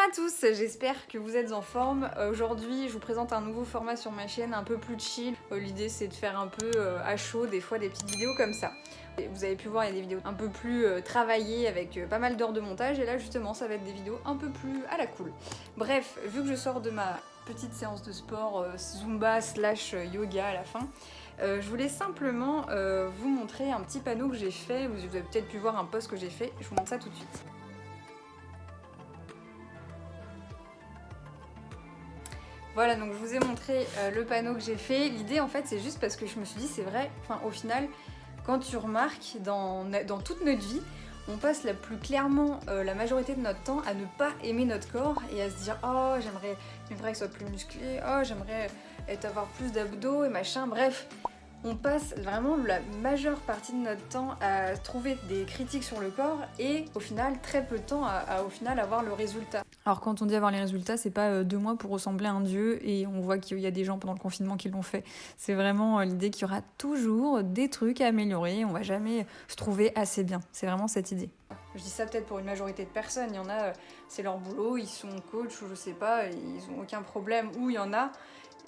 à tous, j'espère que vous êtes en forme. Aujourd'hui, je vous présente un nouveau format sur ma chaîne, un peu plus chill. L'idée, c'est de faire un peu à chaud, des fois des petites vidéos comme ça. Et vous avez pu voir, il y a des vidéos un peu plus travaillées avec pas mal d'heures de montage. Et là, justement, ça va être des vidéos un peu plus à la cool. Bref, vu que je sors de ma petite séance de sport Zumba / yoga à la fin, je voulais simplement vous montrer un petit panneau que j'ai fait. Vous avez peut-être pu voir un post que j'ai fait. Je vous montre ça tout de suite. Voilà, donc je vous ai montré le panneau que j'ai fait. L'idée en fait c'est juste parce que je me suis dit c'est vrai, enfin au final, quand tu remarques dans toute notre vie, on passe la plus clairement la majorité de notre temps à ne pas aimer notre corps et à se dire oh j'aimerais qu'il soit plus musclé, oh j'aimerais avoir plus d'abdos et machin, bref. On passe vraiment la majeure partie de notre temps à trouver des critiques sur le corps et au final très peu de temps à au final avoir le résultat. Alors quand on dit avoir les résultats, c'est pas 2 mois pour ressembler à un dieu et on voit qu'il y a des gens pendant le confinement qui l'ont fait. C'est vraiment l'idée qu'il y aura toujours des trucs à améliorer, on va jamais se trouver assez bien. C'est vraiment cette idée. Je dis ça peut-être pour une majorité de personnes, il y en a, c'est leur boulot, ils sont coach ou je sais pas, ils ont aucun problème, ou il y en a,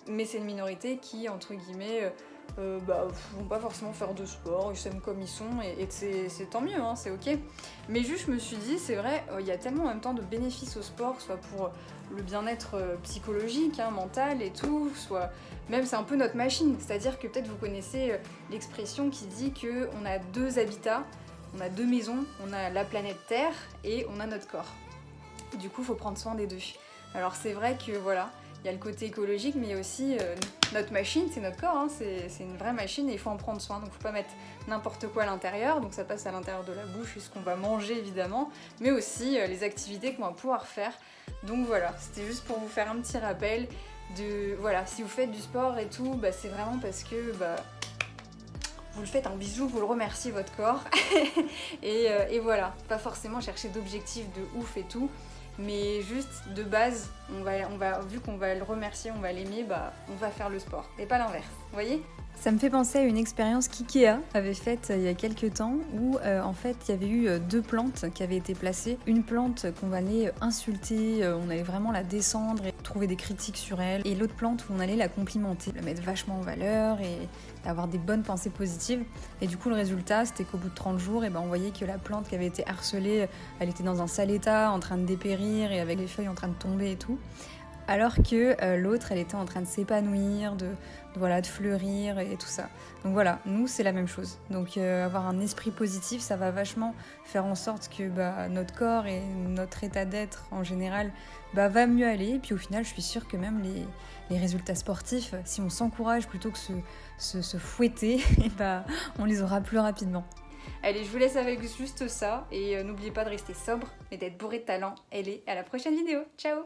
mais c'est une minorité qui, entre guillemets, vont pas forcément faire de sport, ils s'aiment comme ils sont et c'est tant mieux, hein, c'est ok. Mais juste je me suis dit, c'est vrai, il y a tellement en même temps de bénéfices au sport, soit pour le bien-être psychologique, hein, mental et tout, soit même c'est un peu notre machine, c'est-à-dire que peut-être vous connaissez l'expression qui dit qu'on a 2 habitats, on a 2 maisons, on a la planète Terre et on a notre corps. Du coup, il faut prendre soin des 2. Alors c'est vrai que voilà, il y a le côté écologique, mais il y a aussi notre machine, c'est notre corps, hein, c'est une vraie machine et il faut en prendre soin. Donc il ne faut pas mettre n'importe quoi à l'intérieur, donc ça passe à l'intérieur de la bouche et ce qu'on va manger évidemment, mais aussi les activités qu'on va pouvoir faire. Donc voilà, c'était juste pour vous faire un petit rappel de, voilà, si vous faites du sport et tout, bah, c'est vraiment parce que vous le faites un bisou, vous le remerciez votre corps et voilà, pas forcément chercher d'objectifs de ouf et tout. Mais juste de base, on va, vu qu'on va le remercier, on va l'aimer, on va faire le sport et pas l'inverse, vous voyez ? Ça me fait penser à une expérience qu'IKEA avait faite il y a quelques temps où en fait il y avait eu 2 plantes qui avaient été placées. Une plante qu'on allait insulter, on allait vraiment la descendre et trouver des critiques sur elle. Et l'autre plante où on allait la complimenter, la mettre vachement en valeur et avoir des bonnes pensées positives. Et du coup le résultat c'était qu'au bout de 30 jours, on voyait que la plante qui avait été harcelée, elle était dans un sale état, en train de dépérir et avec les feuilles en train de tomber et tout. Alors que l'autre, elle était en train de s'épanouir, de fleurir et tout ça. Donc voilà, nous, c'est la même chose. Donc avoir un esprit positif, ça va vachement faire en sorte que notre corps et notre état d'être en général va mieux aller. Et puis au final, je suis sûre que même les résultats sportifs, si on s'encourage plutôt que se fouetter, on les aura plus rapidement. Allez, je vous laisse avec juste ça. Et n'oubliez pas de rester sobre, mais d'être bourré de talent. Allez, à la prochaine vidéo. Ciao!